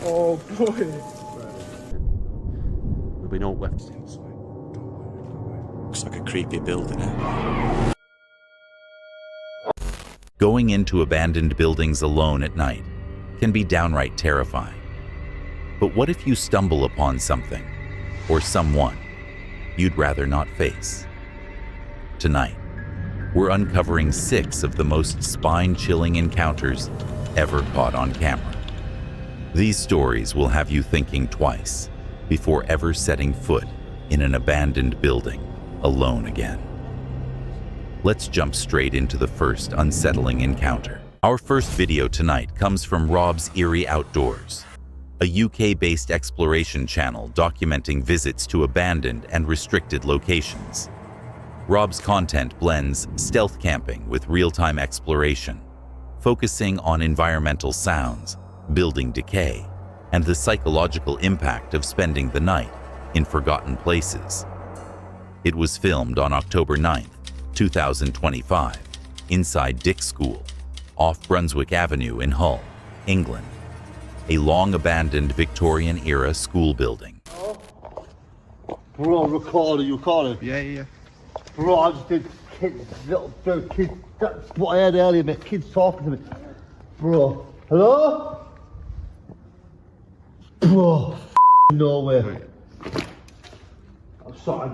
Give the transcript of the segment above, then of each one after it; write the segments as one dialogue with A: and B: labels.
A: Oh boy.
B: There'll be no left. Looks like a creepy building. Eh?
C: Going into abandoned buildings alone at night can be downright terrifying. But what if you stumble upon something or someone you'd rather not face? Tonight, we're uncovering 6 of the most spine-chilling encounters ever caught on camera. These stories will have you thinking twice before ever setting foot in an abandoned building alone again. Let's jump straight into the first unsettling encounter. Our first video tonight comes from Rob's Eerie Outdoors, a UK-based exploration channel documenting visits to abandoned and restricted locations. Rob's content blends stealth camping with real-time exploration, focusing on environmental sounds, building decay, and the psychological impact of spending the night in forgotten places. It was filmed on October 9th, 2025, inside Dick's School, off Brunswick Avenue in Hull, England, a long-abandoned Victorian-era school building.
D: Bro, you recording?
A: Yeah.
D: Bro, I just did little kids, that's what I heard earlier, mate, kids talking to me. Bro, hello? Bro, no way. I'm sorry.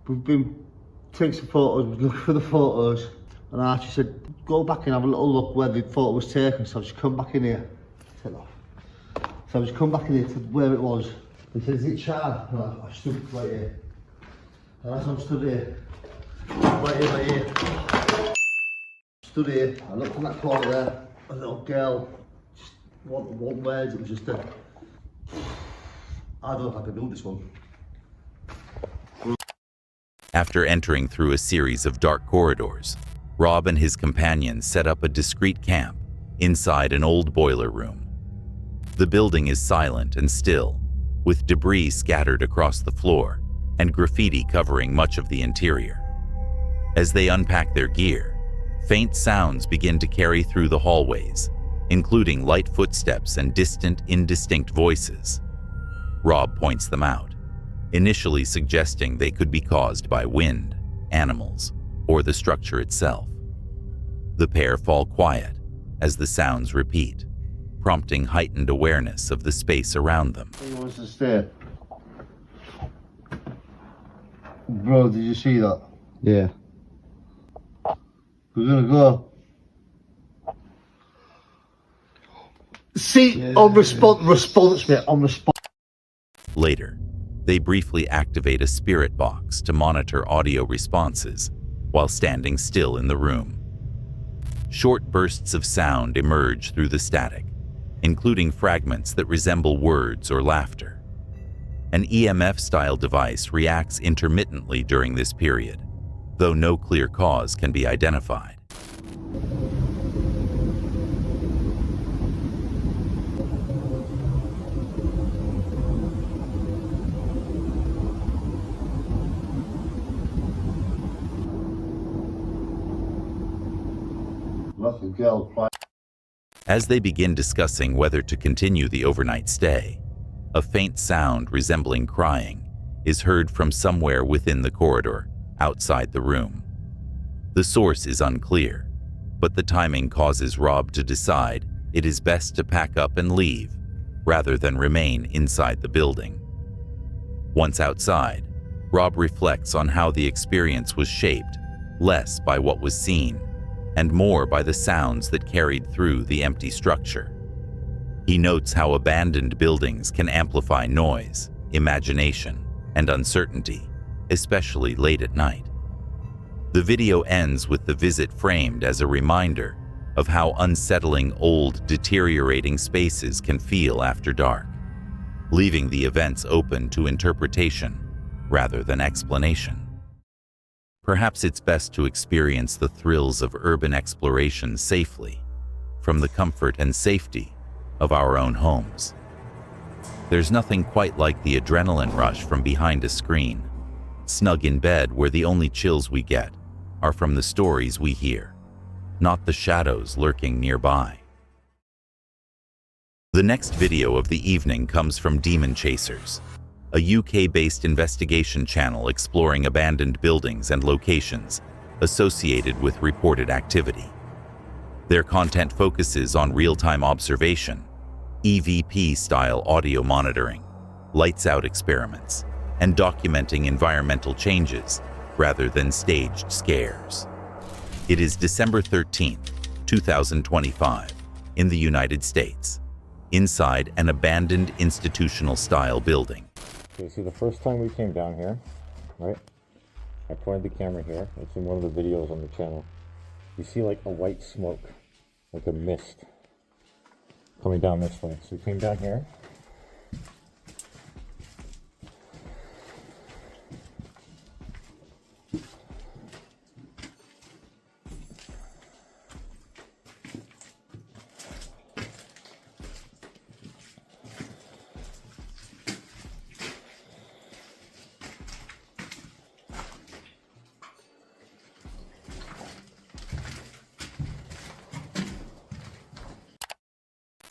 D: We've been taking some photos, looking for the photos, and Archie said, go back and have a little look where the photo was taken, so I've just come back in here. Take it off. So I've just come back in here to where it was. He said, is it Chad? And I stood right here. And as I'm stood here, right here, stood here, I looked in that corner there, a little girl, just one word, it was just a, I don't know if I can do this one.
C: After entering through a series of dark corridors, Rob and his companions set up a discreet camp inside an old boiler room. The building is silent and still, with debris scattered across the floor and graffiti covering much of the interior. As they unpack their gear, faint sounds begin to carry through the hallways, including light footsteps and distant, indistinct voices. Rob points them out, initially suggesting they could be caused by wind, animals, or the structure itself. The pair fall quiet as the sounds repeat, prompting heightened awareness of the space around them.
D: He wants to stay. Bro, did you see that?
A: Yeah.
D: We're gonna go. See, yeah. On response, mate, on response.
C: Later, they briefly activate a spirit box to monitor audio responses while standing still in the room. Short bursts of sound emerge through the static, including fragments that resemble words or laughter. An EMF-style device reacts intermittently during this period, though no clear cause can be identified. As they begin discussing whether to continue the overnight stay, a faint sound resembling crying is heard from somewhere within the corridor, outside the room. The source is unclear, but the timing causes Rob to decide it is best to pack up and leave, rather than remain inside the building. Once outside, Rob reflects on how the experience was shaped, less by what was seen, and more by the sounds that carried through the empty structure. He notes how abandoned buildings can amplify noise, imagination, and uncertainty, especially late at night. The video ends with the visit framed as a reminder of how unsettling old, deteriorating spaces can feel after dark, leaving the events open to interpretation rather than explanation. Perhaps it's best to experience the thrills of urban exploration safely, from the comfort and safety of our own homes. There's nothing quite like the adrenaline rush from behind a screen, snug in bed where the only chills we get are from the stories we hear, not the shadows lurking nearby. The next video of the evening comes from Demon Chasers, a UK-based investigation channel exploring abandoned buildings and locations associated with reported activity. Their content focuses on real-time observation, EVP-style audio monitoring, lights-out experiments, and documenting environmental changes rather than staged scares. It is December 13th, 2025, in the United States, inside an abandoned institutional-style building.
A: Okay, so the first time we came down here, right, I pointed the camera here. It's in one of the videos on the channel. You see like a white smoke, like a mist, coming down this way. So we came down here.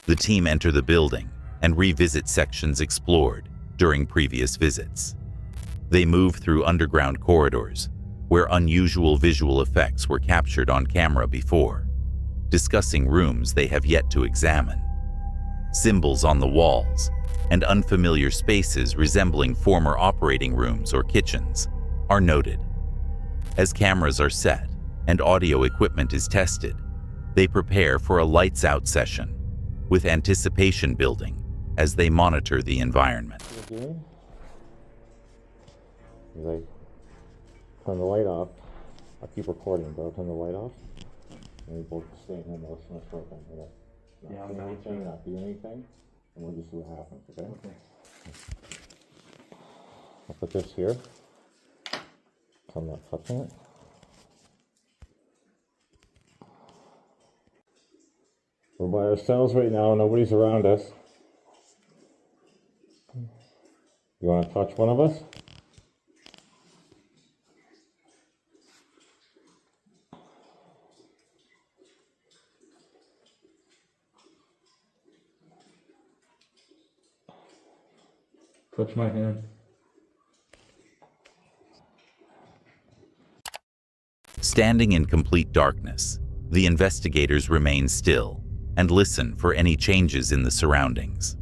C: The team enter the building and revisit sections explored during previous visits. They move through underground corridors where unusual visual effects were captured on camera before, discussing rooms they have yet to examine. Symbols on the walls and unfamiliar spaces resembling former operating rooms or kitchens are noted. As cameras are set and audio equipment is tested, they prepare for a lights-out session, with anticipation building as they monitor the environment.
A: What you're doing? You like, turn the light off. I'll keep recording, bro. Turn the light off. And we both stay in motionless for a minute. Not say anything, not do anything, and we'll just see what happens, okay? Okay. I'll put this here. I'm not touching it. We're by ourselves right now, nobody's around us. You want to touch one of us?
E: Touch my hand.
C: Standing in complete darkness, the investigators remain still and listen for any changes in the surroundings.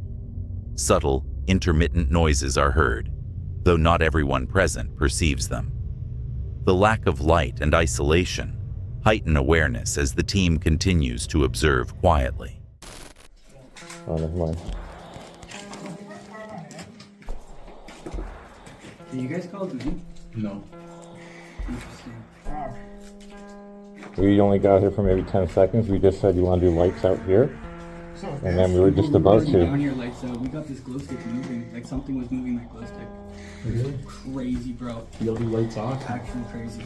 C: Subtle, intermittent noises are heard, though not everyone present perceives them. The lack of light and isolation heighten awareness as the team continues to observe quietly.
A: Oh, never mind.
F: Did you guys call me?
E: No.
F: Interesting.
A: We only got here for maybe 10 seconds. We just said you want to do lights out here. And then we were just about
F: Down
A: to.
F: here, like, so we got this glow stick moving. Like, something was moving that glow stick.
E: Really?
F: Crazy, bro.
E: You'll do lights off?
F: Actually crazy.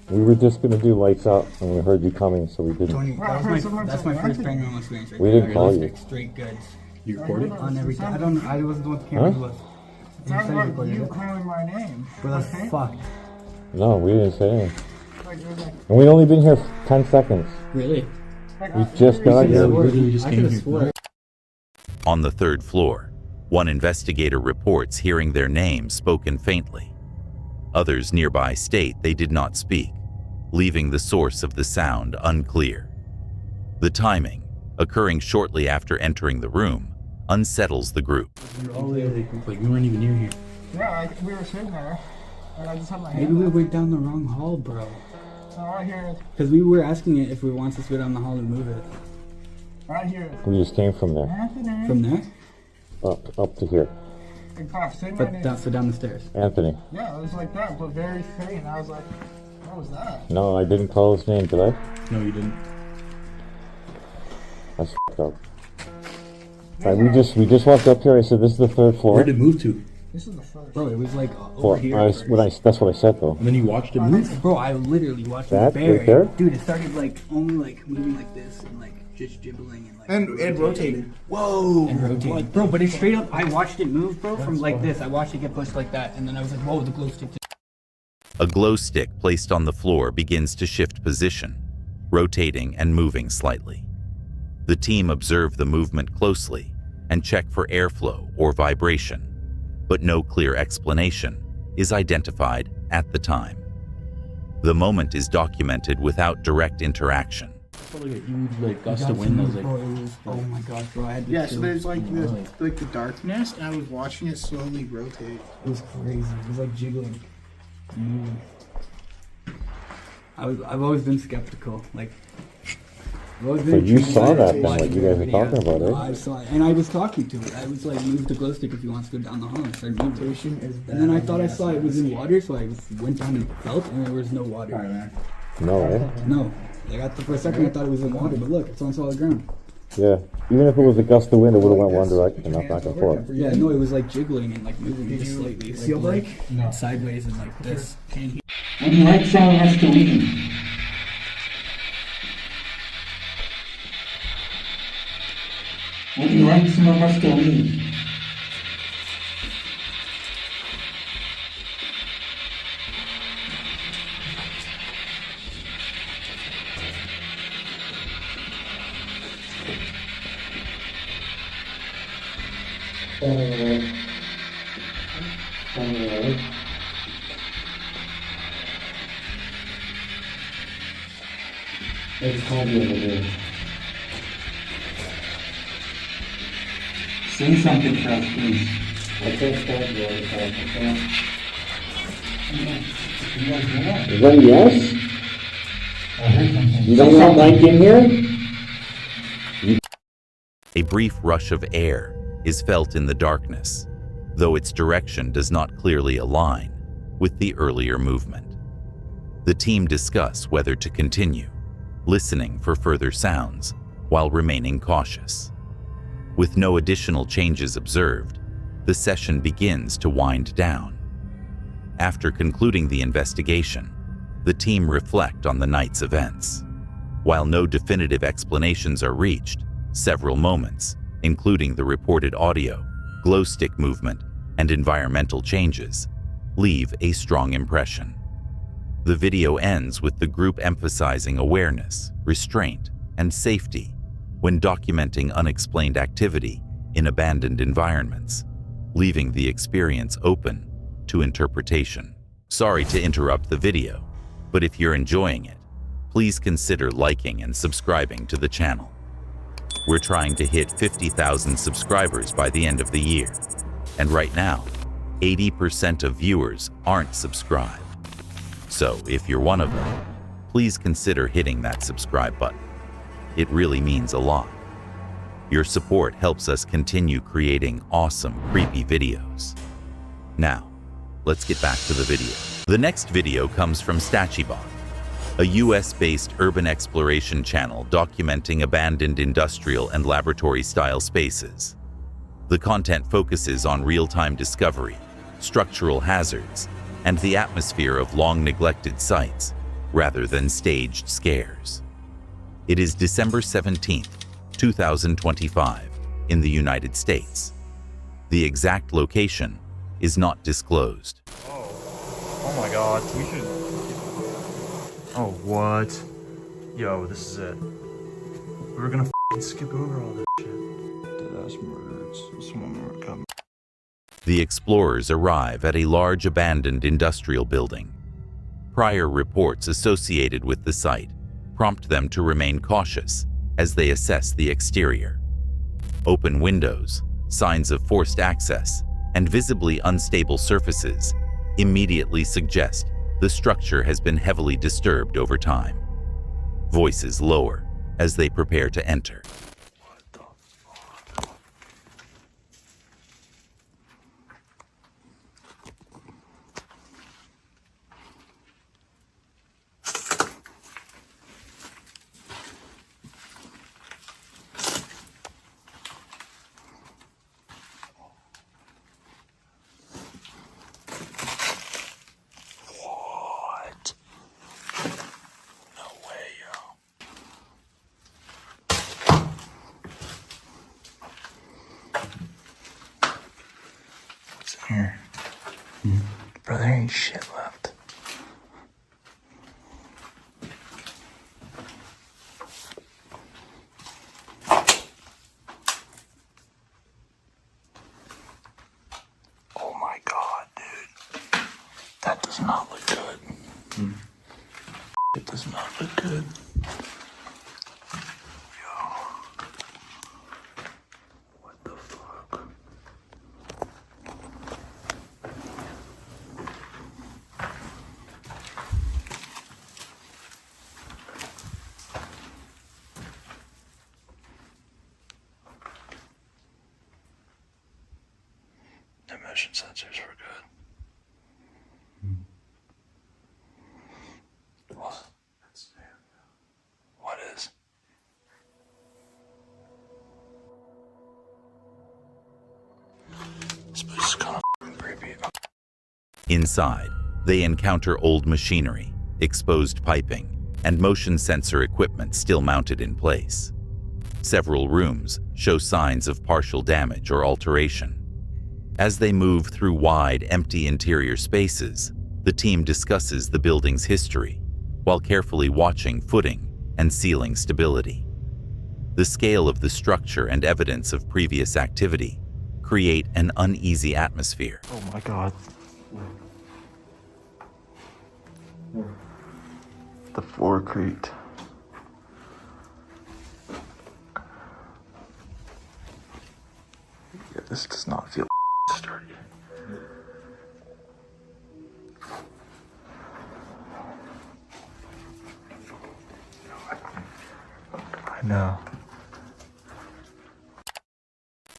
A: We were just going to do lights out and we heard you coming, so we didn't.
F: Tony, that's my first paranormal experience right
A: We
F: there.
A: didn't call you.
F: Like, straight goods.
E: You recorded?
F: On everything. I wasn't the one with the camera.
A: Huh?
F: Was.
G: Sounds like you calling my name.
F: Bro, that's fucked.
A: No, we didn't say anything.
G: Like, you're like,
A: And we only been here 10 seconds.
F: Really?
A: We just got here.
E: Literally just
F: I
E: came
F: could have
E: here.
F: swore.
C: On the third floor, one investigator reports hearing their name spoken faintly. Others nearby state they did not speak, leaving the source of the sound unclear. The timing, occurring shortly after entering the room, unsettles the group.
E: Like we weren't even near here.
G: yeah, we were sitting there, and I just had my hand
F: Maybe we
G: up.
F: went down the wrong hall, bro.
G: So right here,
F: Because we were asking it if we wants us to go down the hall and move it.
G: right here.
A: We just came from there.
G: Anthony.
F: From there?
A: Up to here.
G: And cough, say my
F: But
G: name.
F: so down the stairs.
A: Anthony.
G: Yeah, it was like that, but very faint. I was like, what was that?
A: No, I didn't call his name, did I?
E: No, you didn't.
A: That's f***ed up. Alright, we just walked up here. I said, this is the third floor.
E: Where did it move to?
G: This is the first.
F: Bro, it was like over
A: Well,
F: here.
A: that's what I said though.
E: And then you watched it move?
F: Bro, I literally watched
A: That
F: it
A: right there?
F: Dude, it started like only like moving like this and like just jibbling and like
G: And rotated.
F: whoa and rotating. Bro, but it straight up I watched it move, bro, from like this. I watched it get pushed like that and then I was like, whoa, the glow stick.
C: A glow stick placed on the floor begins to shift position, rotating and moving slightly. The team observe the movement closely and check for airflow or vibration, but no clear explanation is identified at the time. The moment is documented without direct interaction.
E: I felt like a huge like gust of wind. I was like,
F: Bro, it was, oh my gosh, bro, I had to
G: Yeah, so
F: chill.
G: there's like the darkness, and I was watching it slowly rotate.
F: It was crazy. It was like jiggling. I've always been skeptical. Like, I've always been
A: But you
F: intrigued
A: saw
F: by
A: that thing,
F: watching
A: like you guys were
F: videos.
A: talking about,
F: No,
A: right?
F: I saw it, and I was talking to it. I was like, move the glow stick if you want to go down the hall. I started moving. And then I thought I saw it was in water, so I went down and felt, and there was no water.
A: No, right?
F: No. Like, for a second, I thought it was in water, but look, it's on solid ground.
A: Yeah. Even if it was a gust of wind, it would have went one direction, not back and forth.
F: Yeah, no, it was like jiggling and like moving just slightly.
G: seal
F: like,
G: brake?
F: No. Sideways and like this.
H: When the light sound has to leave. When the light sound has to leave. Let's call you over there. Say something for us, please. I can't start you all the time.
A: Is that a yes?
H: I heard something.
A: You don't want Mike in here?
C: A brief rush of air is felt in the darkness, though its direction does not clearly align with the earlier movement. The team discuss whether to continue, listening for further sounds while remaining cautious. With no additional changes observed, the session begins to wind down. After concluding the investigation, the team reflect on the night's events. While no definitive explanations are reached, several moments, including the reported audio, glow stick movement, and environmental changes, leave a strong impression. The video ends with the group emphasizing awareness, restraint, and safety when documenting unexplained activity in abandoned environments, leaving the experience open to interpretation. Sorry to interrupt the video, but if you're enjoying it, please consider liking and subscribing to the channel. We're trying to hit 50,000 subscribers by the end of the year, and right now, 80% of viewers aren't subscribed. So if you're one of them, please consider hitting that subscribe button. It really means a lot. Your support helps us continue creating awesome, creepy videos. Now, let's get back to the video. The next video comes from Stachybot, a US-based urban exploration channel documenting abandoned industrial and laboratory-style spaces. The content focuses on real-time discovery, structural hazards, and the atmosphere of long-neglected sites, rather than staged scares. It is December 17th, 2025, in the United States. The exact location is not disclosed.
I: Oh my god, we should... Oh, what? Yo, this is it. We were gonna f***ing skip over all this shit. Deadass murder. Someone come.
C: The explorers arrive at a large abandoned industrial building. Prior reports associated with the site prompt them to remain cautious as they assess the exterior. Open windows, signs of forced access, and visibly unstable surfaces immediately suggest the structure has been heavily disturbed over time. Voices lower as they prepare to enter.
I: Here. Bro, there ain't shit left. does not look good. It does not look good. Yo. What the fuck? The motion sensors were good. What? What is? This place is kind of creepy.
C: Inside, they encounter old machinery, exposed piping, and motion sensor equipment still mounted in place. Several rooms show signs of partial damage or alteration. As they move through wide, empty interior spaces, the team discusses the building's history, while carefully watching footing and ceiling stability. The scale of the structure and evidence of previous activity create an uneasy atmosphere.
I: Oh my god. The floor creaked. Yeah, this does not feel sturdy. I know.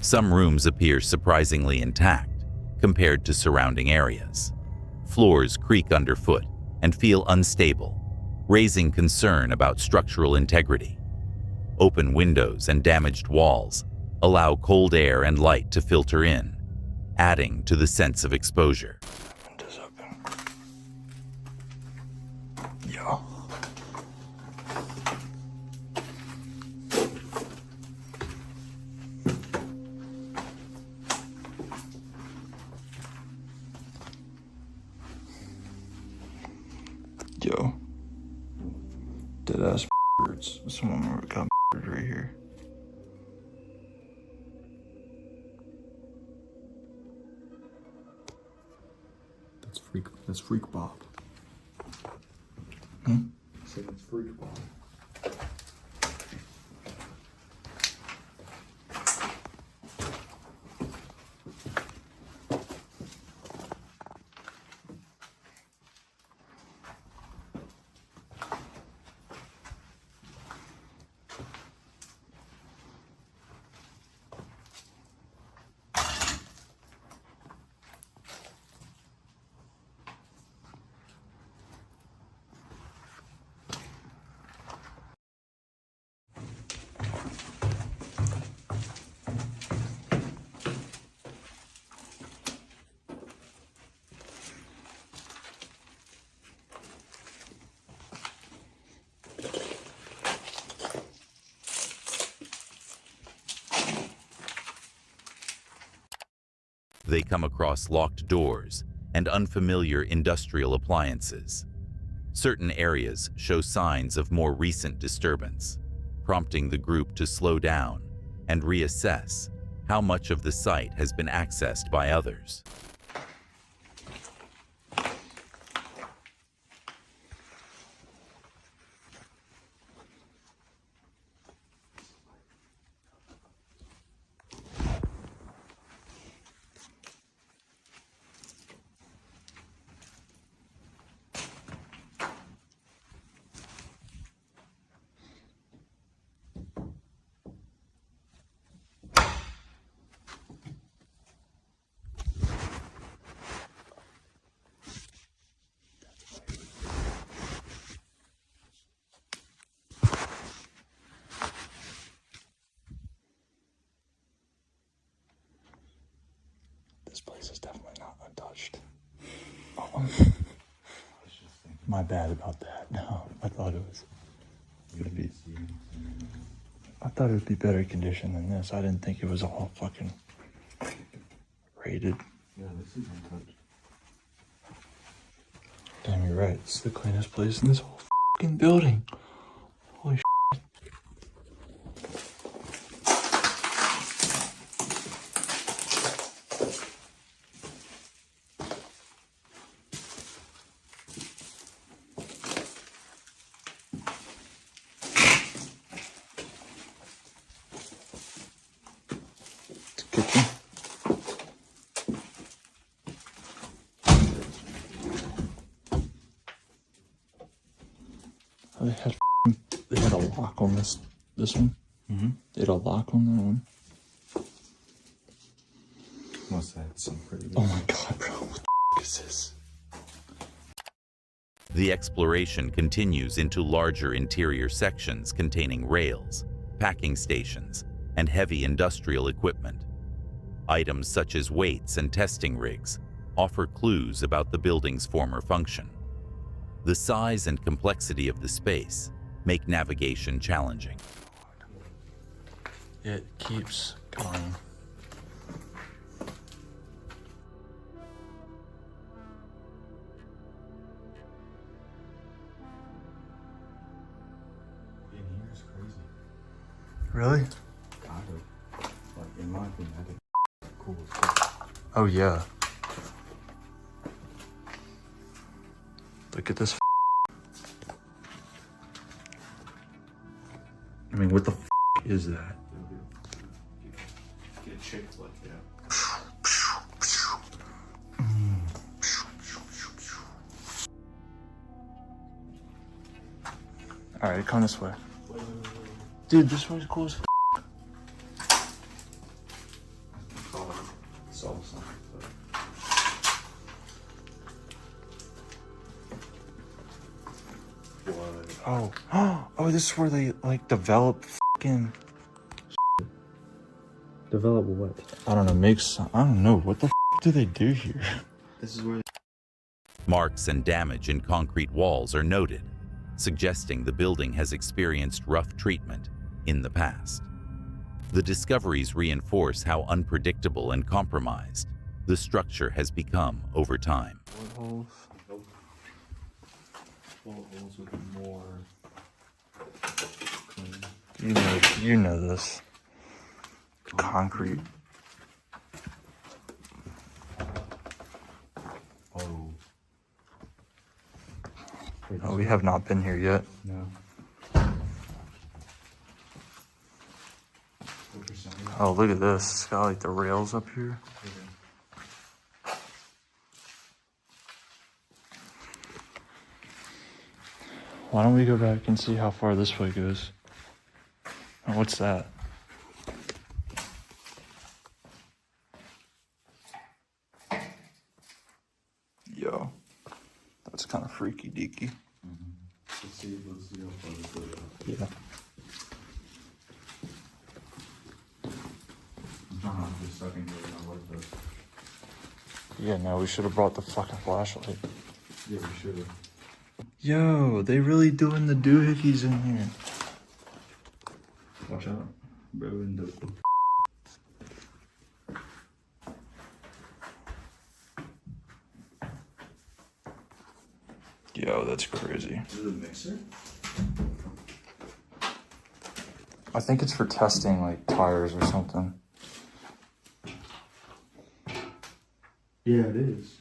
C: Some rooms appear surprisingly intact compared to surrounding areas. Floors creak underfoot and feel unstable, raising concern about structural integrity. Open windows and damaged walls allow cold air and light to filter in, adding to the sense of exposure.
I: Windows open. Yo. Yo. Deadass birds. Someone got right here.
E: That's Freak Bob.
I: Hmm?
E: I said that's Freak Bob.
C: They come across locked doors and unfamiliar industrial appliances. Certain areas show signs of more recent disturbance, prompting the group to slow down and reassess how much of the site has been accessed by others.
I: This place is definitely not untouched. My bad about that. No, I thought it was gonna be. I thought it would be better condition than this. I didn't think it was all fucking raided.
E: Yeah, this is untouched.
I: Damn, you're right. It's the cleanest place in this whole fucking building. Holy shit.
E: They had a lock on this one.
I: Mm-hmm.
E: They had a lock on that one.
B: What's that? Some pretty
E: Oh my god, bro. What the is this?
C: The exploration continues into larger interior sections containing rails, packing stations, and heavy industrial equipment. Items such as weights and testing rigs offer clues about the building's former function. The size and complexity of the space make navigation challenging.
I: It keeps going.
B: In here is crazy.
I: Really?
B: Kind of. Like, in my opinion, I think cool as fuck.
I: Oh yeah. Look at this. I mean, what the is that?
B: Get chicked like that.
I: All right, come this way. Dude, this one's cool as f.
B: Solve something.
I: Oh, oh, this is where they like develop fucking.
E: Develop what?
I: I don't know. I don't know. What the f do they do here?
B: This is where
C: Marks and damage in concrete walls are noted, suggesting the building has experienced rough treatment in the past. The discoveries reinforce how unpredictable and compromised the structure has become over time.
B: holes would be more clean.
I: You know this. Concrete.
B: Oh.
I: Oh, we have not been here yet.
B: No.
I: Oh, look at this. It's got like the rails up here. Why don't we go back and see how far this way goes? Oh, what's that? Yo, that's kind of freaky deaky.
B: Let's see how far this goes.
I: Yeah.
B: Just sucking here, I like this.
I: Yeah, no, we should have brought the fucking flashlight.
B: Yeah, we should have.
I: Yo, they really doing the doohickeys in here.
B: Watch out, bro. And the
I: Yo, that's crazy.
B: is it a mixer?
I: I think it's for testing like tires or something.
B: Yeah, it is.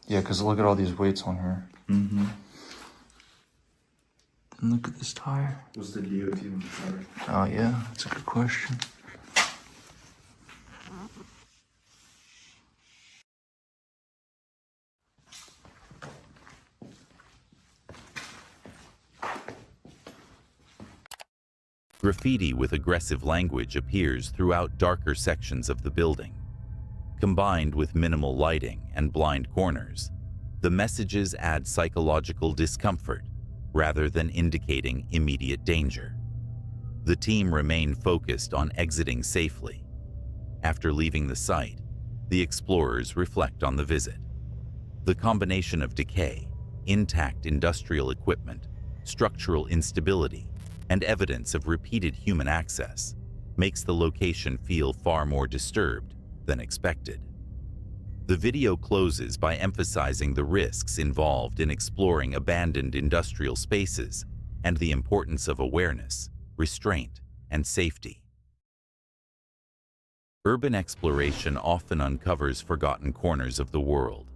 I: Yeah, because look at all these weights on here.
B: Mm-hmm.
I: And look at this tire.
B: What's the DOT on the tire?
I: Oh yeah, that's a good question.
C: Graffiti with aggressive language appears throughout darker sections of the building. Combined with minimal lighting and blind corners, the messages add psychological discomfort rather than indicating immediate danger. The team remain focused on exiting safely. After leaving the site, the explorers reflect on the visit. The combination of decay, intact industrial equipment, structural instability, and evidence of repeated human access makes the location feel far more disturbed than expected. The video closes by emphasizing the risks involved in exploring abandoned industrial spaces and the importance of awareness, restraint, and safety. Urban exploration often uncovers forgotten corners of the world,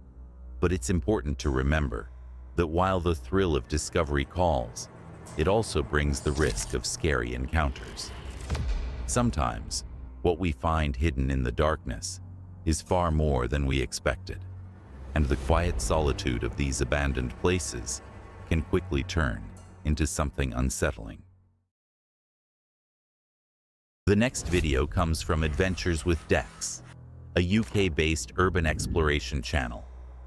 C: but it's important to remember that while the thrill of discovery calls, it also brings the risk of scary encounters. Sometimes, what we find hidden in the darkness is far more than we expected. and the quiet solitude of these abandoned places can quickly turn into something unsettling. The next video comes from Adventures with Dex, a UK-based urban exploration channel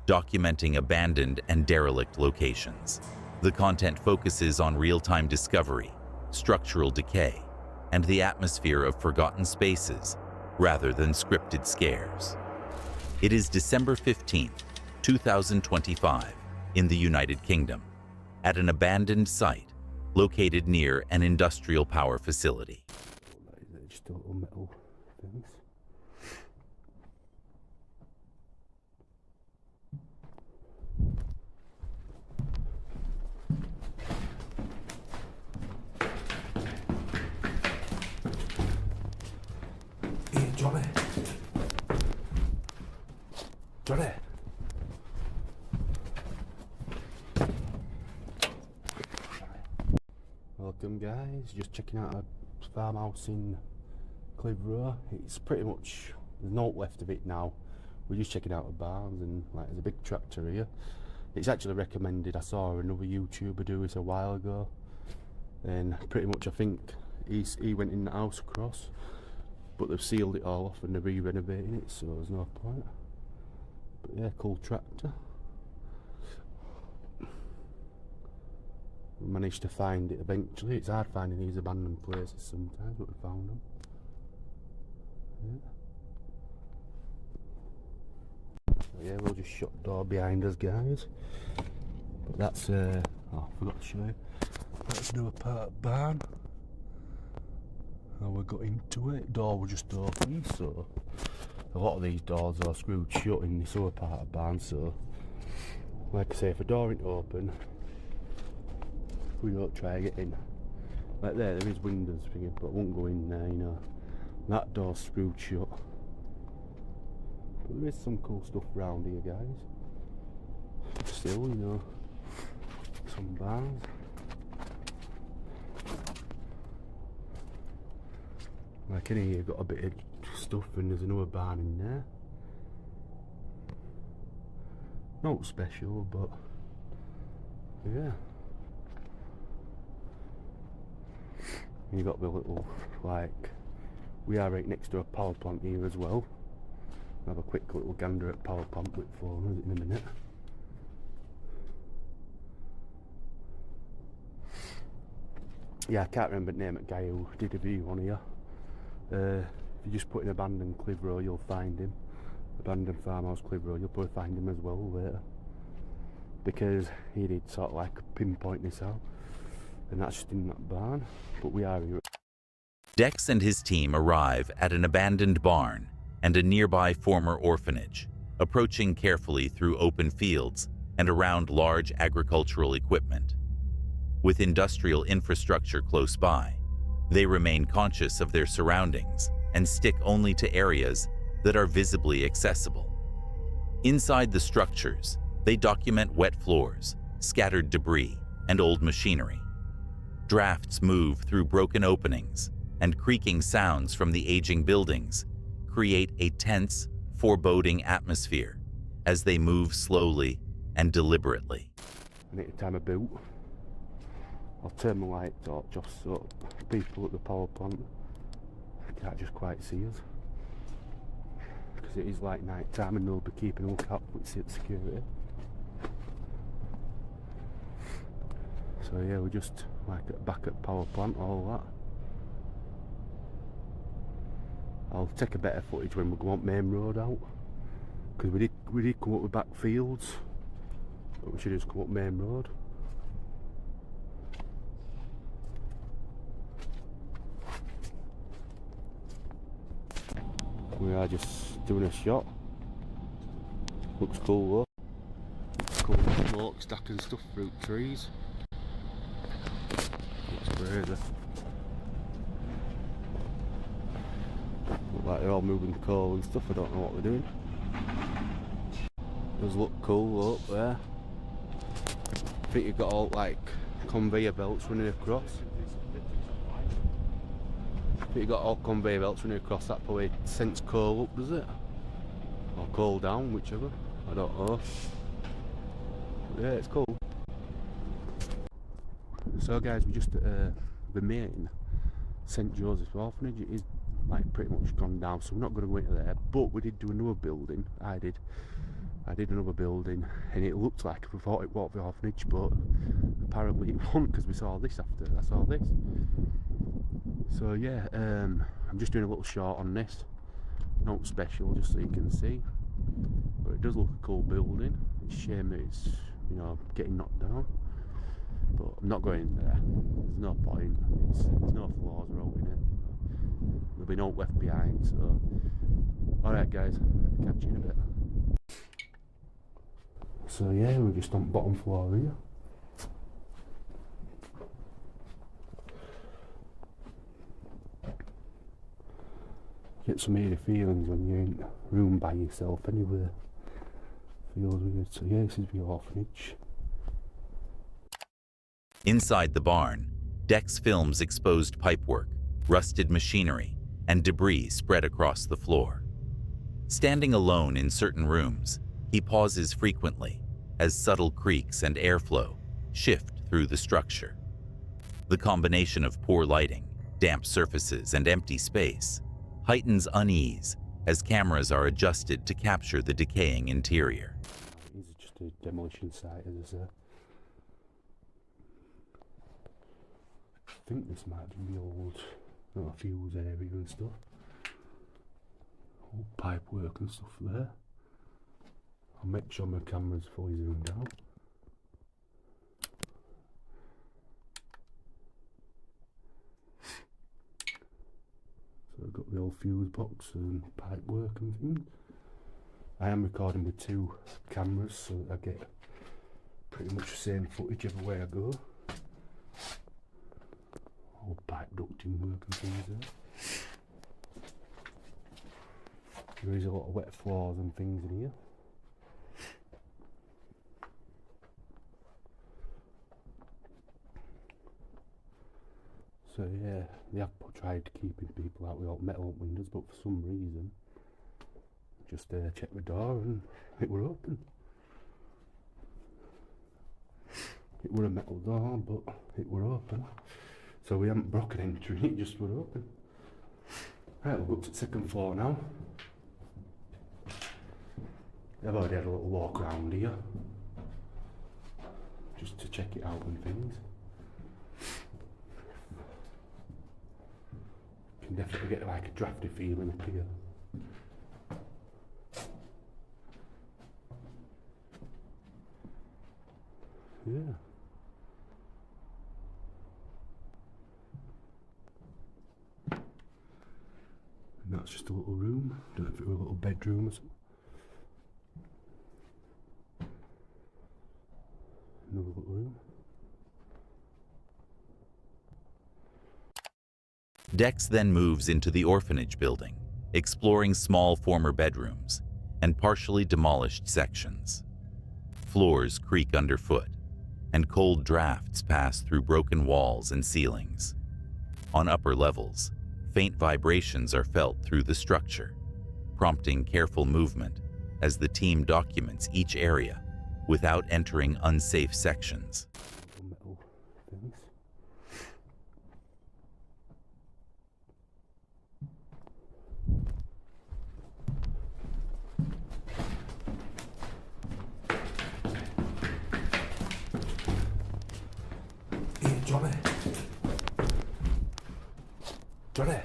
C: documenting abandoned and derelict locations. The content focuses on real-time discovery, structural decay, and the atmosphere of forgotten spaces rather than scripted scares. It is December 15th, 2025, in the United Kingdom, at an abandoned site located near an industrial power facility.
B: Just a little metal things. Hey, Johnny. Johnny. Welcome guys, just checking out a farmhouse in Clitheroe. It's pretty much, there's no left of it now. We're just checking out the barns, and like there's a big tractor here. It's actually recommended. I saw another YouTuber do this a while ago, and pretty much I think he went in the house across, but they've sealed it all off and they're re-renovating it, so there's no point. But yeah, cool tractor. We managed to find it eventually. It's hard finding these abandoned places sometimes, but we found them. Yeah. So yeah, we'll just shut the door behind us, guys. But that's oh, I forgot to show you. Let's do a part of the barn. How we got into it. Door was just open, so a lot of these doors are screwed shut in this other part of the barn. So, like I say, if a door ain't open, we don't try to get in. Like there is windows thingy, but I won't go in there, you know. That door's screwed shut. But there is some cool stuff around here, guys. Still, you know, some barns. Like in here, you've got a bit of stuff, and there's another barn in there. Not special, but yeah. You got the little, like, we are right next to a power plant here as well. I'll have a quick little gander at power plant with phones in a minute. Yeah, I can't remember the name of the guy who did a video on here. If you just put in abandoned Clitheroe, you'll find him. Abandoned farmhouse Clitheroe, you'll probably find him as well later. Because he did sort of like pinpoint this out. And that's just in that barn, but we are here.
C: Dex and his team arrive at an abandoned barn and a nearby former orphanage, approaching carefully through open fields and around large agricultural equipment. With industrial infrastructure close by, they remain conscious of their surroundings and stick only to areas that are visibly accessible. Inside the structures, they document wet floors, scattered debris, and old machinery. Drafts move through broken openings, and creaking sounds from the aging buildings create a tense, foreboding atmosphere as they move slowly and deliberately.
B: I need to time a boot. I'll turn my light torch off so people at the power plant can't just quite see us. Because it is like night time and they'll be keeping a lookout with security. So yeah, we're just like back at power plant, all that. I'll take a better footage when we go on main road out, because we did come up with back fields, but we should just come up main road. We are just doing a shot. Looks cool though. Cool smokestack and stuff, fruit trees. Looks crazy. Look like they're all moving coal and stuff. I don't know what they're doing. Does look cool up there. I think you've got all like conveyor belts running across. I think you've got all conveyor belts running across. That probably sends coal up, does it? Or coal down, whichever. I don't know. But yeah, it's cool. So guys, we're just at the main St Joseph's Orphanage. It is like pretty much gone down, so we're not going to go into there. But we did do another building. I did another building, and it looked like we thought it was the orphanage, but apparently it wasn't, because we saw this after. I saw this. So yeah, I'm just doing a little short on this. Not special, just so you can see. But it does look a cool building. It's a shame that it's, you know, getting knocked down. But I'm not going in there. There's no point. There's no floors around in it. There'll be no left behind. So, alright guys, catch you in a bit. So yeah, we're just on bottom floor here. Get some eerie feelings when you're in a room by yourself anywhere. Feels weird. So yeah, this is the orphanage.
C: Inside the barn, Dex films exposed pipework, rusted machinery, and debris spread across the floor. Standing alone in certain rooms, he pauses frequently as subtle creaks and airflow shift through the structure. The combination of poor lighting, damp surfaces, and empty space heightens unease as cameras are adjusted to capture the decaying interior.
B: This is just a demolition site, as I say. I think this might be the old fuse area and stuff. Old pipe work and stuff there. I'll make sure my camera's fully zoomed out. So I've got the old fuse box and pipe work and things. I am recording with 2 cameras, so I get pretty much the same footage everywhere I go. All pipe ducting work and things there. There is a lot of wet floors and things in here. So yeah, they have tried keeping people out with all metal windows, but for some reason, just checked the door and it were open. It were a metal door, but it were open. So we haven't broken entering, it just were open. Right, we'll go up to the second floor now. I've already had a little walk around here, just to check it out and things. Can definitely get like a drafty feeling up here. Yeah. And that's just a little room. Don't know if it were a little bedroom or something. Another little room.
C: Dex then moves into the orphanage building, exploring small former bedrooms and partially demolished sections. Floors creak underfoot, and cold drafts pass through broken walls and ceilings. On upper levels, faint vibrations are felt through the structure, prompting careful movement as the team documents each area without entering unsafe sections.
B: Metal things. Hey, Johnny. Johnny.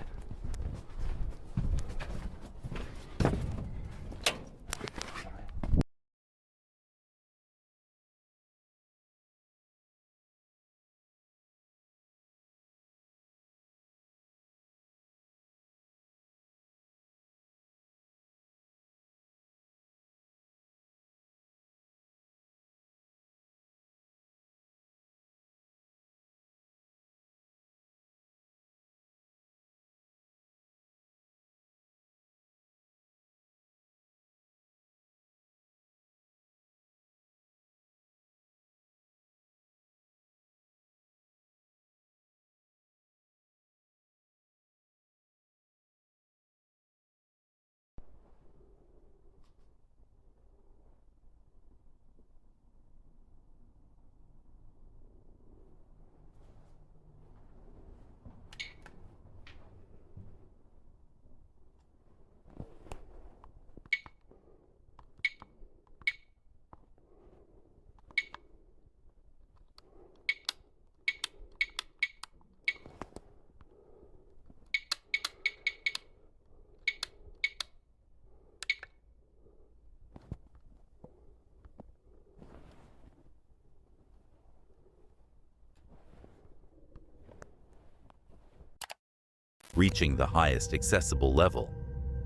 C: Reaching the highest accessible level,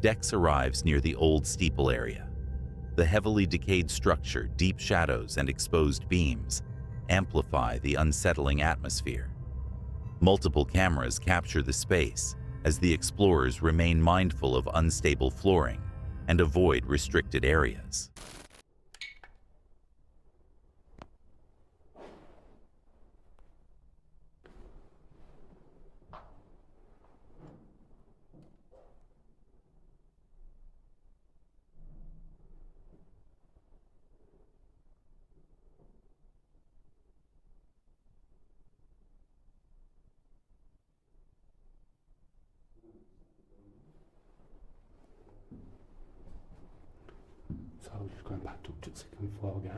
C: Dex arrives near the old steeple area. The heavily decayed structure, deep shadows, and exposed beams amplify the unsettling atmosphere. Multiple cameras capture the space as the explorers remain mindful of unstable flooring and avoid restricted areas.
B: So I was just going back up to the second floor, guys.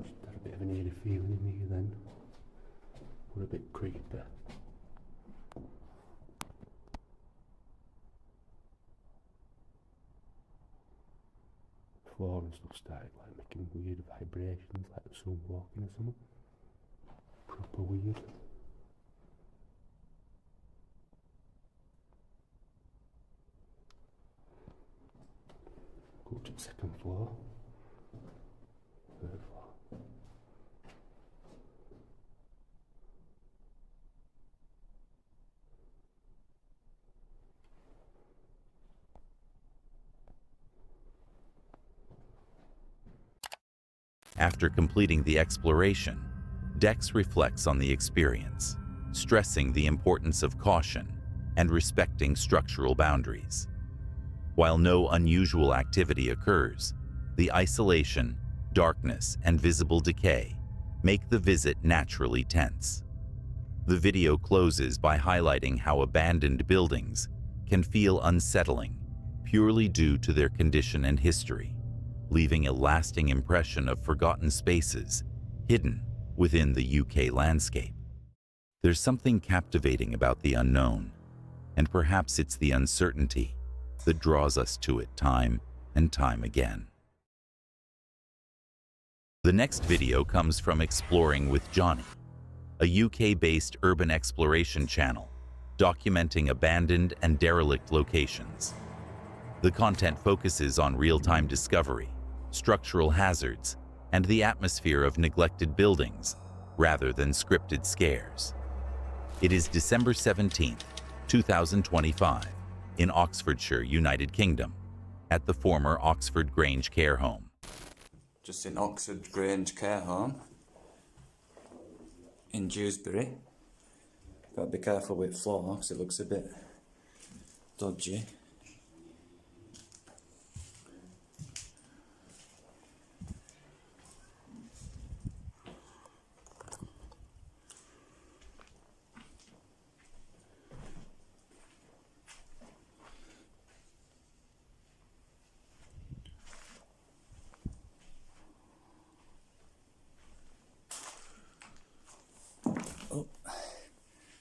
B: Just had a bit of an eerie feeling in here then. We're a bit creepy. Floor and stuff started like making weird vibrations, like someone walking or something. Proper weird. Go to the second floor. Third floor.
C: After completing the exploration, Dex reflects on the experience, stressing the importance of caution and respecting structural boundaries. While no unusual activity occurs, the isolation, darkness, and visible decay make the visit naturally tense. The video closes by highlighting how abandoned buildings can feel unsettling purely due to their condition and history, leaving a lasting impression of forgotten spaces hidden within the UK landscape. There's something captivating about the unknown, and perhaps it's the uncertainty that draws us to it time and time again. The next video comes from Exploring with Johnny, a UK-based urban exploration channel documenting abandoned and derelict locations. The content focuses on real-time discovery, structural hazards, and the atmosphere of neglected buildings rather than scripted scares. It is December 17th, 2025, in Oxfordshire, United Kingdom, at the former Oxford Grange Care Home.
J: Just in Oxford Grange Care Home in Dewsbury. Got to be careful with floor because it looks a bit dodgy.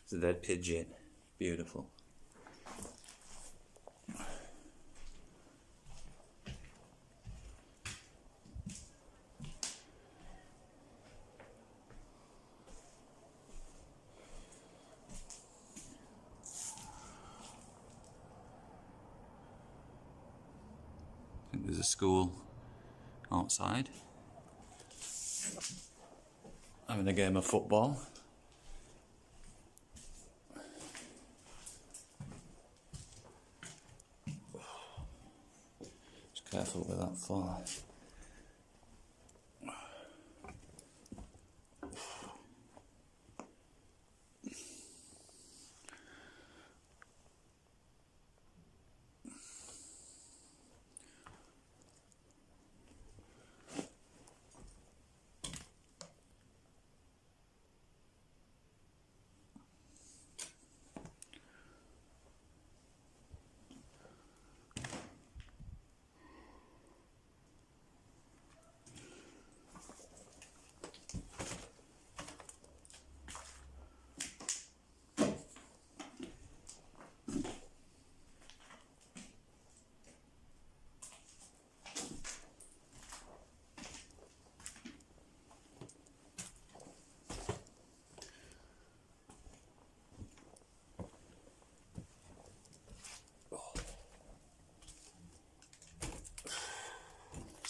J: It's a dead pigeon. Beautiful. I think there's a school outside having a game of football. Careful with that fly.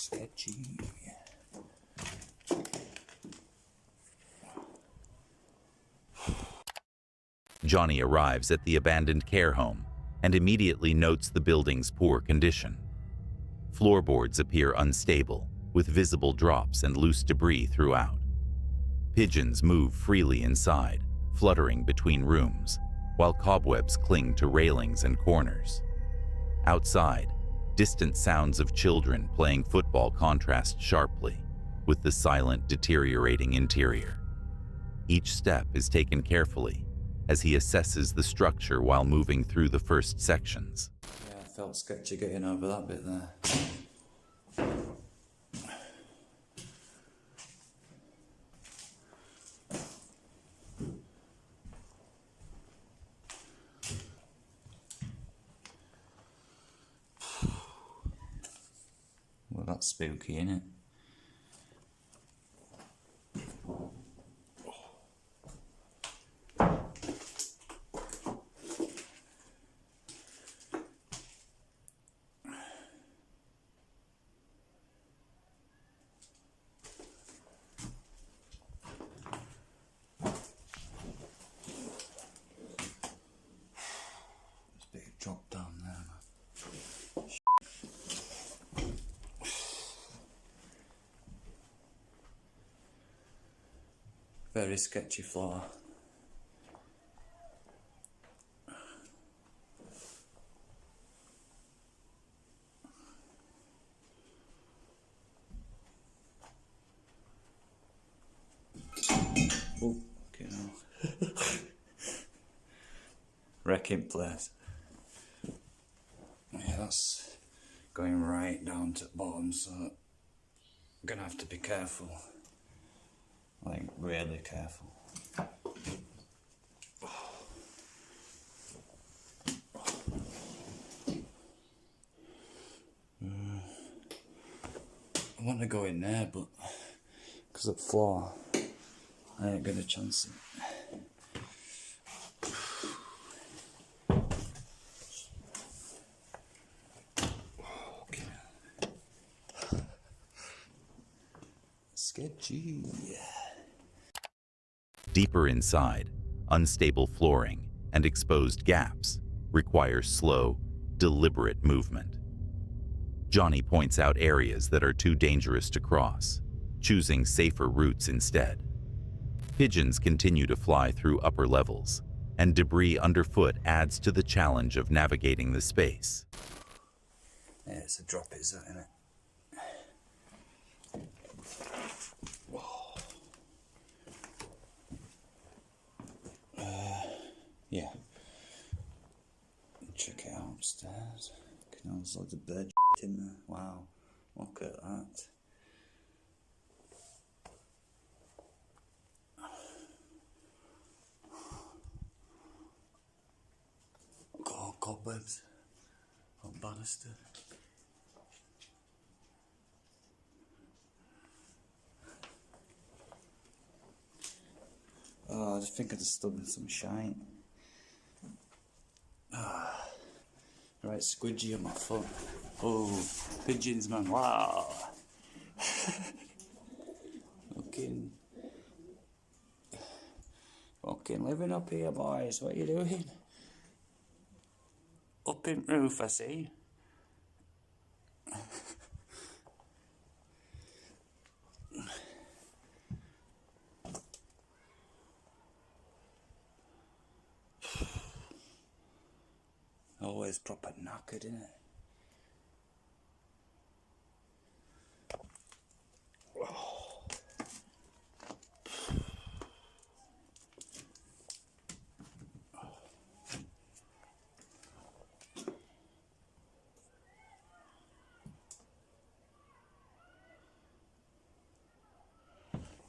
J: Sketchy.
C: Johnny arrives at the abandoned care home and immediately notes the building's poor condition. Floorboards appear unstable, with visible drops and loose debris throughout. Pigeons move freely inside, fluttering between rooms, while cobwebs cling to railings and corners. Outside, distant sounds of children playing football contrast sharply with the silent, deteriorating interior. Each step is taken carefully as he assesses the structure while moving through the first sections.
J: Yeah, I felt sketchy getting over that bit there. Well, that's spooky, innit? Drop down there, man. Very sketchy floor. Oh, okay. Wrecking place. Yeah, that's going right down to the bottom, so I'm gonna have to be careful. Like, really careful. I want to go in there, but because of the floor, I ain't gonna chance it. Sketchy.
C: Deeper inside, unstable flooring and exposed gaps require slow, deliberate movement. Johnny points out areas that are too dangerous to cross, choosing safer routes instead. Pigeons continue to fly through upper levels, and debris underfoot adds to the challenge of navigating the space.
J: Yeah, it's a drop, is that, innit? Yeah. Check it out upstairs. There's loads of bird in there. Wow. Look at that. Oh, cobwebs. On banister. Oh, I just think I just stood in some shine. Right, squidgy on my foot. Oh, pigeons, man, wow. Fucking living up here, boys. What are you doing? Up in roof, I see. Always proper knackered, innit?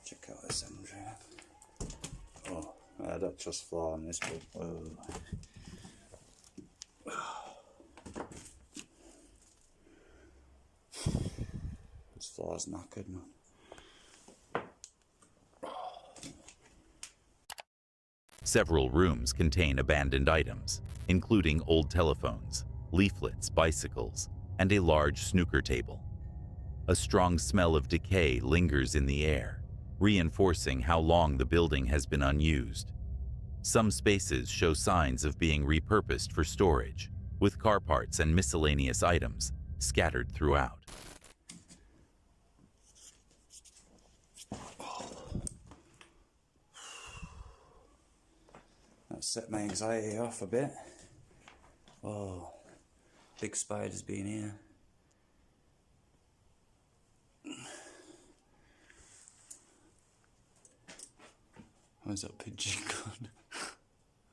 J: Check out this Andrea. Oh, I don't trust floor on this, but whoa. This floor's knackered, man.
C: Several rooms contain abandoned items, including old telephones, leaflets, bicycles, and a large snooker table. A strong smell of decay lingers in the air, reinforcing how long the building has been unused. Some spaces show signs of being repurposed for storage, with car parts and miscellaneous items scattered throughout.
J: That set my anxiety off a bit. Oh, big spider's been here. Where's that pigeon gone?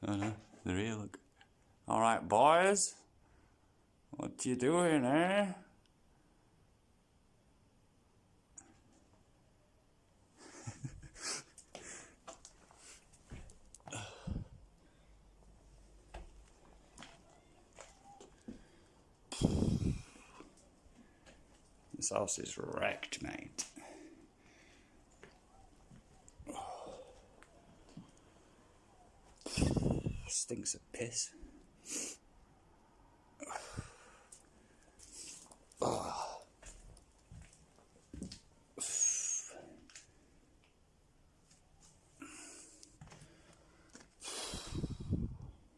J: Oh no, they're here, look. Alright, boys. What you doing, eh? This house is wrecked, mate. Stinks of piss.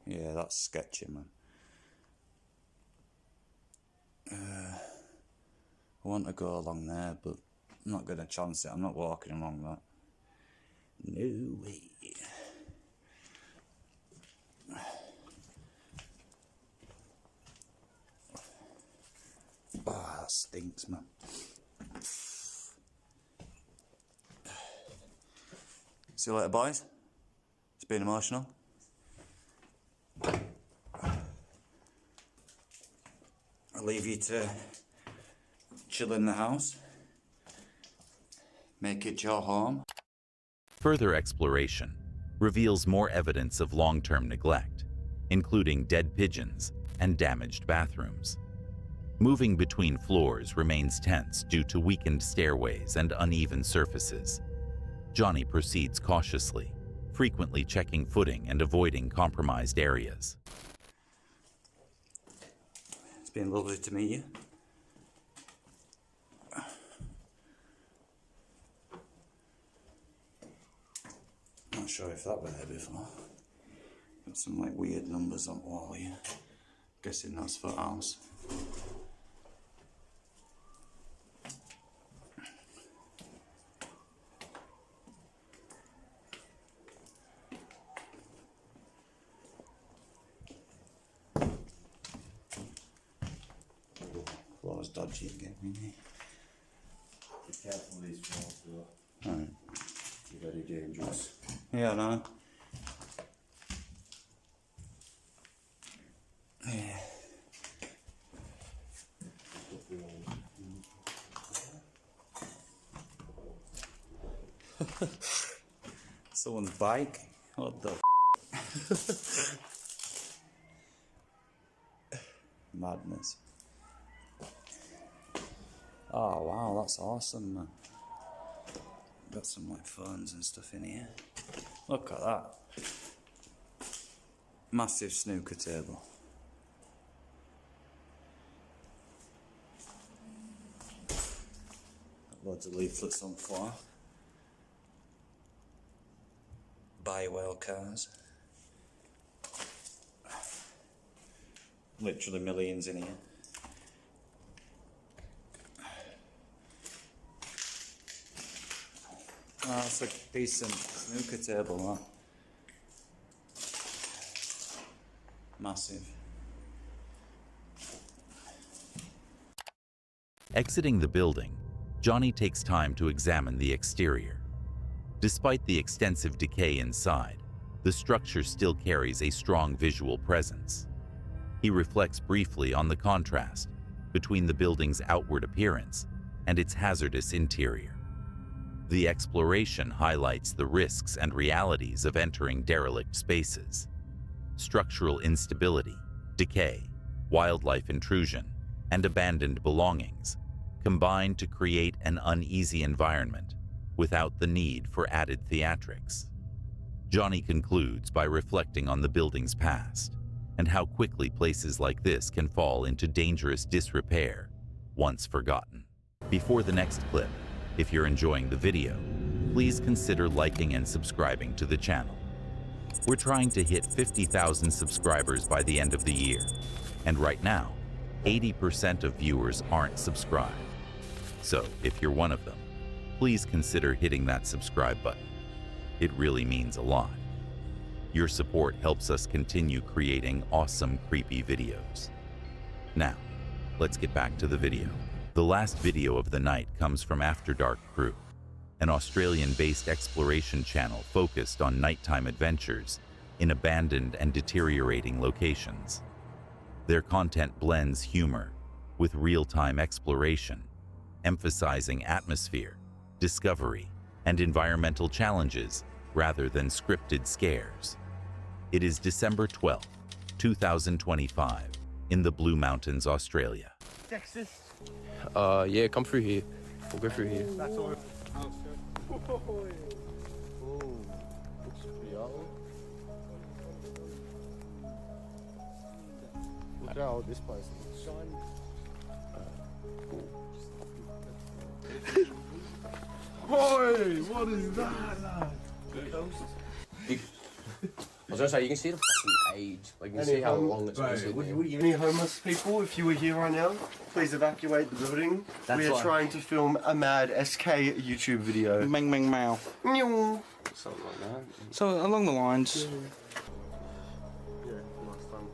J: Yeah, that's sketchy, man. I want to go along there, but I'm not going to chance it. I'm not walking along that. No way. Oh, that stinks, man. See you later, boys. It's been emotional. I'll leave you to chill in the house. Make it your home.
C: Further exploration reveals more evidence of long-term neglect, including dead pigeons and damaged bathrooms. Moving between floors remains tense due to weakened stairways and uneven surfaces. Johnny proceeds cautiously, frequently checking footing and avoiding compromised areas.
J: It's been lovely to meet you. Not sure if that were there before. Got some like weird numbers on the wall here. Guessing that's Farmhouse. Floor's dodgy again, isn't it?
B: Be careful with these floors, though.
J: Alright.
B: They're very dangerous.
J: Yeah, I know. Yeah. Someone's bike? What the madness. Oh wow, that's awesome, man. Got some like phones and stuff in here. Look at that. Massive snooker table. Loads of leaflets on the floor. Buy well cars. Literally millions in here. Oh, that's a decent snooker table, that. Massive.
C: Exiting the building, Johnny takes time to examine the exterior. Despite the extensive decay inside, the structure still carries a strong visual presence. He reflects briefly on the contrast between the building's outward appearance and its hazardous interior. The exploration highlights the risks and realities of entering derelict spaces. Structural instability, decay, wildlife intrusion, and abandoned belongings combine to create an uneasy environment without the need for added theatrics. Johnny concludes by reflecting on the building's past and how quickly places like this can fall into dangerous disrepair once forgotten. Before the next clip, if you're enjoying the video, please consider liking and subscribing to the channel. We're trying to hit 50,000 subscribers by the end of the year, and right now, 80% of viewers aren't subscribed. So if you're one of them, please consider hitting that subscribe button. It really means a lot. Your support helps us continue creating awesome, creepy videos. Now, let's get back to the video. The last video of the night comes from After Dark Crew, an Australian-based exploration channel focused on nighttime adventures in abandoned and deteriorating locations. Their content blends humor with real-time exploration, emphasizing atmosphere, discovery, and environmental challenges rather than scripted scares. It is December 12th, 2025, in the Blue Mountains, Australia.
G: Texas.
B: Yeah, come through here. We'll go through here.
G: That's all.
B: Look how old this place is.
G: Boy, what is that, lad?
K: I was gonna say, you can see the fucking age. Like, you can see how long it's been sitting there.
L: Any homeless people, if you were here right now, please evacuate the building. We are trying to film a mad SK YouTube video.
K: Ming Ming Mao.
L: Meow.
K: Something like that. So, along the lines.
L: Yeah, last time.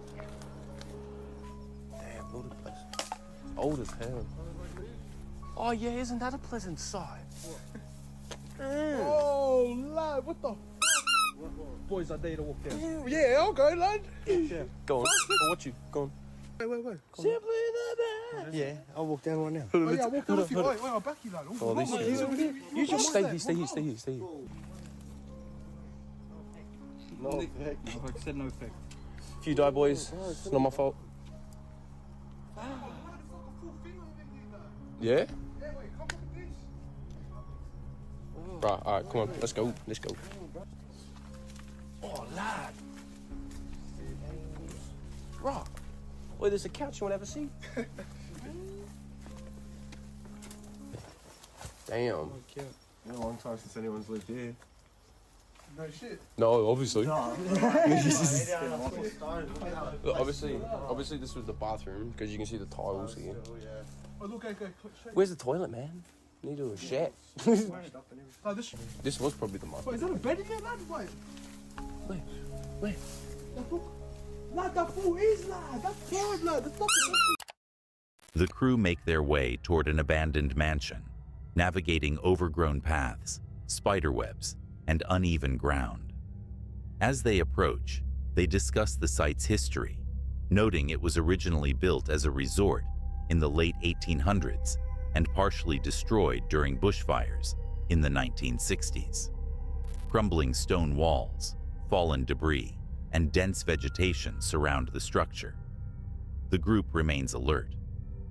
K: Damn, look at this. Old as hell. Oh, yeah, isn't that a pleasant sight?
G: Oh, lad, what the f***? Boys, I dare you to walk down. Yeah, I'll go, lad. Yeah.
K: Go on. I'll watch you. Go on.
G: Wait. Simply the best.
L: Yeah, I'll walk down right now.
G: Oh, yeah, I'll walk down with you. Wait, I'll back you, lad.
K: Oh, this is... You just stay here.
L: No effect.
F: I said no effect.
K: If you die, boys, it's not my fault. Yeah? Right, alright, come on, let's go. Oh, lad. Right. Wait, there's a couch you want to have a seat? Damn.
L: Been a long time since anyone's lived here.
G: No shit.
K: No, obviously.
L: No.
K: Look, obviously this was the bathroom, because you can see the tiles here.
G: Oh, look, go.
K: Where's the toilet, man? Need to do a shat.
G: Oh, this
K: This was probably the master.
G: Wait, is that a bed in there, lad? Wait.
K: Where?
G: Lad, that fool is, lad. That's fine, lad. That's fucking...
C: The crew make their way toward an abandoned mansion, navigating overgrown paths, spiderwebs, and uneven ground. As they approach, they discuss the site's history, noting it was originally built as a resort in the late 1800s and partially destroyed during bushfires in the 1960s. Crumbling stone walls, fallen debris, and dense vegetation surround the structure. The group remains alert,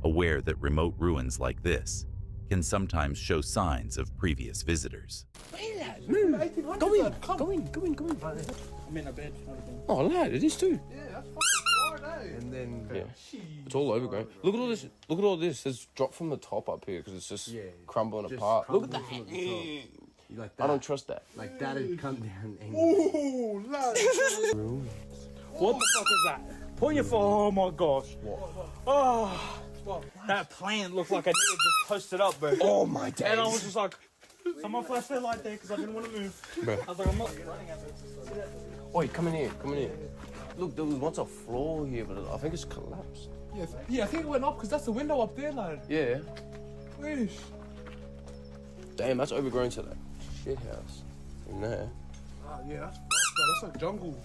C: aware that remote ruins like this can sometimes show signs of previous visitors.
K: Go in.
F: I'm in a bed, not a bed.
K: Oh, lad, it is too.
G: Yeah, that's fucking fine, eh?
L: And then...
K: Yeah. It's all overgrown. Look at all this. It's dropped from the top up here because it's just crumbling apart. Look at that.
L: Like that.
K: I don't trust that.
L: Like that had come down and...
G: Ooh, lad.
I: What the fuck is that? Point your phone. Oh my gosh. Oh, that plant looked like a nigga just posted up, bro.
K: Oh my days.
I: And I was just like, someone flashed their light there because I didn't want to move.
K: Bro.
I: I was like, I'm not running at this.
K: Oi, come in here. Look, there was once a floor here, but I think it's collapsed.
G: Yeah, I think it went up because that's the window up there, lad.
K: Yeah.
G: Wish.
K: Damn, that's overgrown to that shit house in there.
G: Ah, yeah, that's fucked, lad. That's like jungle.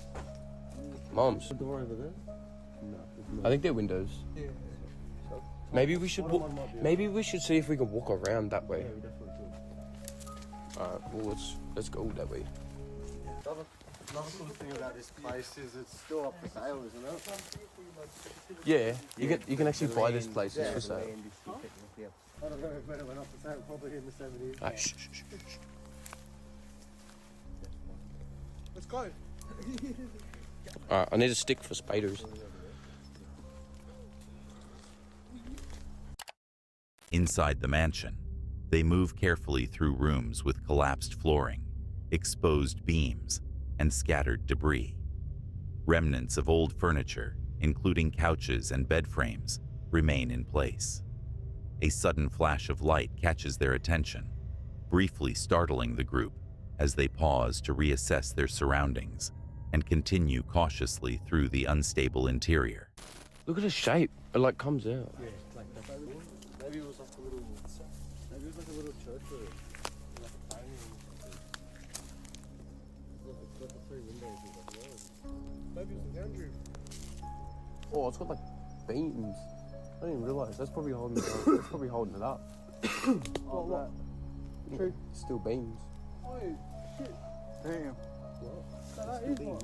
K: Mom's.
L: The door over there? No.
K: I think they're windows.
G: Yeah.
K: Maybe we should maybe we should see if we can walk around that way.
L: Yeah, we definitely should.
K: Alright, well let's go that way.
L: Another cool thing about this place is it's still up for sale, isn't it?
K: Yeah, you can actually buy this place. It's for sale.
L: I don't know if it went up for sale probably in the 70s.
K: Alright, shh.
G: Let's go.
K: Alright, I need a stick for spiders.
C: In Inside the mansion, they move carefully through rooms with collapsed flooring, exposed beams, and scattered debris. Remnants of old furniture, including couches and bed frames, remain in place. A sudden flash of light catches their attention, briefly startling the group as they pause to reassess their surroundings and continue cautiously through the unstable interior.
K: Look at the shape. It like comes out.
B: Yeah, like that. Maybe it was like a little. Maybe it was like a little church or like a tiny. Look, it's got the 3 windows.
G: Maybe it was the laundry.
K: Oh, it's got like beams. I didn't even realise. That's probably holding it up. That's probably holding it up.
G: What?
K: True. Still beams.
G: Oh, shit. Damn.
K: What?
G: That is what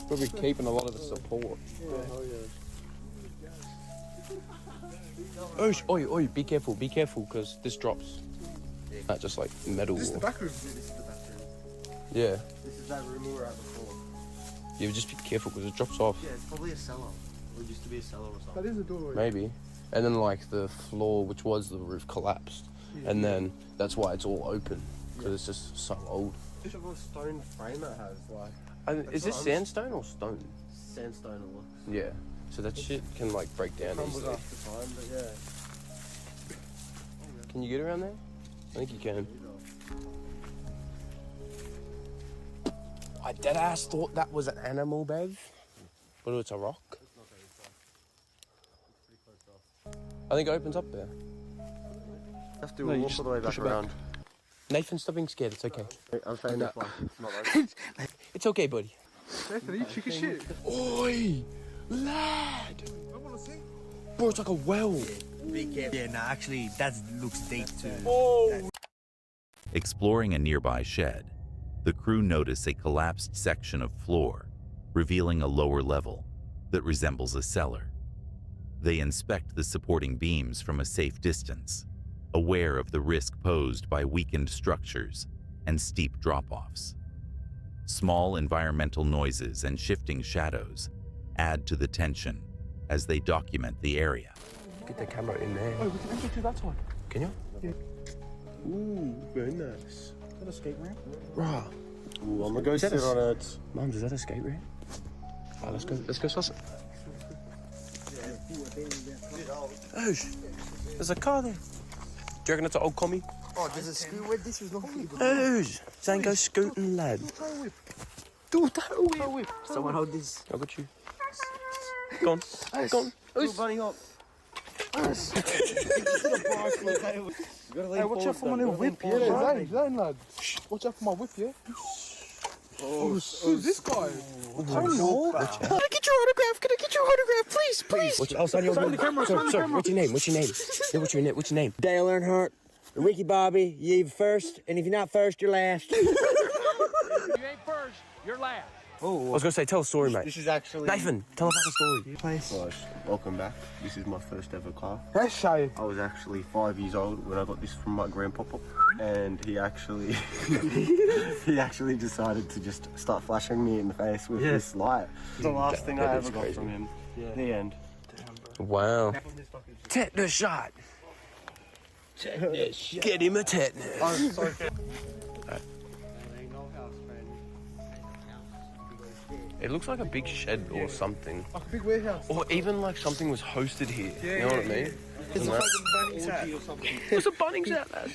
K: Probably keeping a lot of the support.
G: Yeah, hell yeah.
K: Oi, be careful, because this drops. Not just like metal.
G: Is this the back room?
L: This is the bathroom.
K: Yeah.
L: This is that room we were at before.
K: Yeah, just be careful because it drops off.
L: Yeah, it's probably a cellar. Or it used to be a cellar or something.
G: That is a doorway.
K: Maybe. And then like the floor, which was the roof, collapsed. And then that's why it's all open. Because it's just so old.
L: Look at the stone frame it has, like.
K: Is this sandstone or stone?
L: Sandstone it looks.
K: Yeah. So that shit can like break down
L: Crumbles
K: easily.
L: after time, but yeah.
K: Can you get around there? I think you can. I deadass thought that was an animal, Bev. But it's a rock. I think it opens up there.
L: Have to walk all the way back around.
K: Nathan, stop being scared. It's okay.
L: I'm saying that like it's not open.
K: It's okay, buddy.
G: Nathan, you chicken shit.
K: Oi, lad!
G: I want to see.
K: Bro, it's like a well.
M: Be careful. Yeah, no, actually, that looks deep too.
K: Oh!
C: Exploring a nearby shed, the crew notice a collapsed section of floor, revealing a lower level that resembles a cellar. They inspect the supporting beams from a safe distance, aware of the risk posed by weakened structures and steep drop-offs. Small environmental noises and shifting shadows add to the tension as they document the area.
K: Get the camera in there.
G: Oh, we can enter through that side.
K: Can you?
G: Yeah.
L: Ooh, very nice.
G: Is that a skate ramp?
K: Rah.
L: Ooh, I'm gonna go sit on it.
K: Mums, is that a skate ramp? Alright, let's go suss it. Oh, there's a car there. Do you reckon it's an old commie?
M: Oh, there's a screw with this? Was not
K: Oh, Zane, go scooting, lad. Do a tail whip.
M: Someone hold this.
K: I got you. Go on. Go on.
L: Ooh, bunny hop.
G: Hey, watch out for my little whip, yeah, Zane, lad. Watch out for my whip, yeah? Oh, who's this guy?
K: Can I get your autograph? Can I get your autograph, please, please?
M: I'll sign your
G: Sign the camera, sign the camera.
M: What's your name? What's your name? Yeah, what's your name? Dale Earnhardt, Ricky Bobby. You're either first, and if you're not first, you're last.
N: You ain't first, you're last.
M: Oh,
K: I was gonna say, tell a story, mate.
L: This is actually.
K: Nathan, tell us a story.
L: Guys, welcome back. This is my first ever car.
G: That's shy.
L: I was actually 5 years old when I got this from my grandpapa, and he actually decided to just start flashing me in the face with this light. It's the last thing I ever got from him. Yeah. The end.
K: Wow. Tetanus shot. Get him a tetanus.
L: I'm so
K: It looks like a big shed or something.
G: Like a big warehouse.
K: Or even like something was hosted here. You know what I mean?
M: It's like a Bunnings hat.
K: There's a Bunnings out there.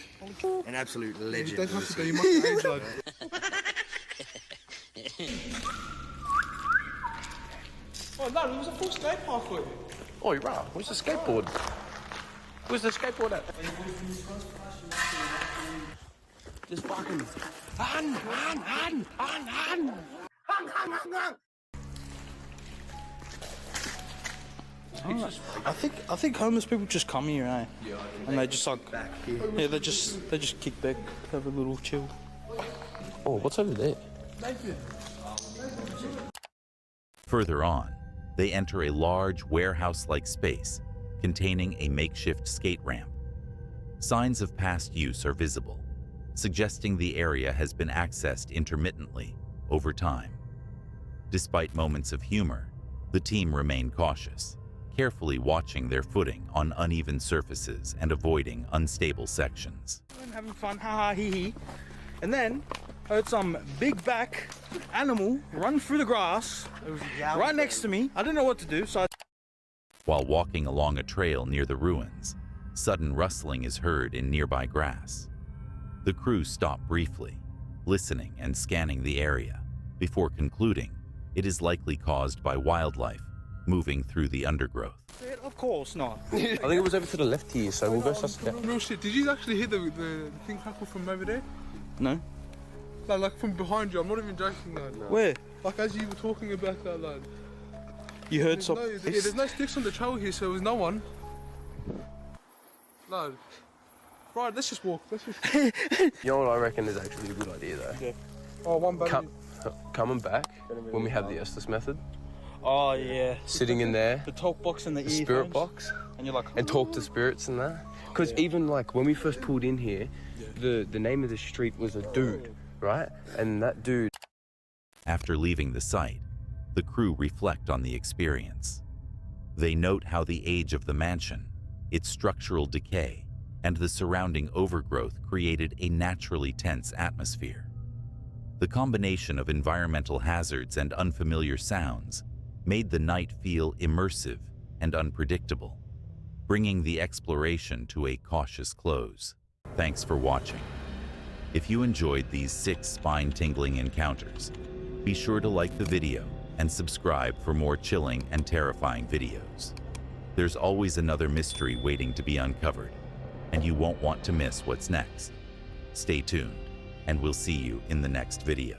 M: An absolute legend.
G: You must have age, lad. Oh, lad, it was a full skate park for you.
K: Oh, you're right. Where's the skateboard? Where's the skateboard at? Just fucking...
O: I think homeless people just come here, eh? And they just like, yeah, they just kick back, have a little chill.
K: Oh, what's over there?
C: Further on, they enter a large warehouse-like space containing a makeshift skate ramp. Signs of past use are visible, suggesting the area has been accessed intermittently over time. Despite moments of humor, the team remain cautious, carefully watching their footing on uneven surfaces and avoiding unstable sections.
O: I'm having fun, haha, hee hee. And then I heard some big back animal run through the grass right next to me. I didn't know what to do, so I...
C: While walking along a trail near the ruins, sudden rustling is heard in nearby grass. The crew stop briefly, listening and scanning the area, before concluding it is likely caused by wildlife moving through the undergrowth.
O: Of course not.
K: I think it was over to the left here, so we'll go suss it out.
G: Real shit, did you actually hear the thing crackle from over there?
O: No.
G: Like from behind you, I'm not even joking, lad. No.
O: Where?
G: Like as you were talking about that, lad.
O: You heard something?
G: Yeah, there's no sticks on the trail here, so there's no one. Lad. Right, let's just walk. Let's just.
K: You know what I reckon is actually a good idea though?
G: Yeah. Oh, one battery.
K: Coming back when we have the Estes method.
O: Oh yeah.
K: Sitting in there.
O: The talk box and the
K: spirit box.
O: And you're like,
K: and talk to spirits and that. Because even like when we first pulled in here, the name of the street was a dude, right? And that dude.
C: After leaving the site, the crew reflect on the experience. They note how the age of the mansion, its structural decay, and the surrounding overgrowth created a naturally tense atmosphere. The combination of environmental hazards and unfamiliar sounds made the night feel immersive and unpredictable, bringing the exploration to a cautious close. Thanks for watching. If you enjoyed these 6 spine-tingling encounters, be sure to like the video and subscribe for more chilling and terrifying videos. There's always another mystery waiting to be uncovered, and you won't want to miss what's next. Stay tuned, and we'll see you in the next video.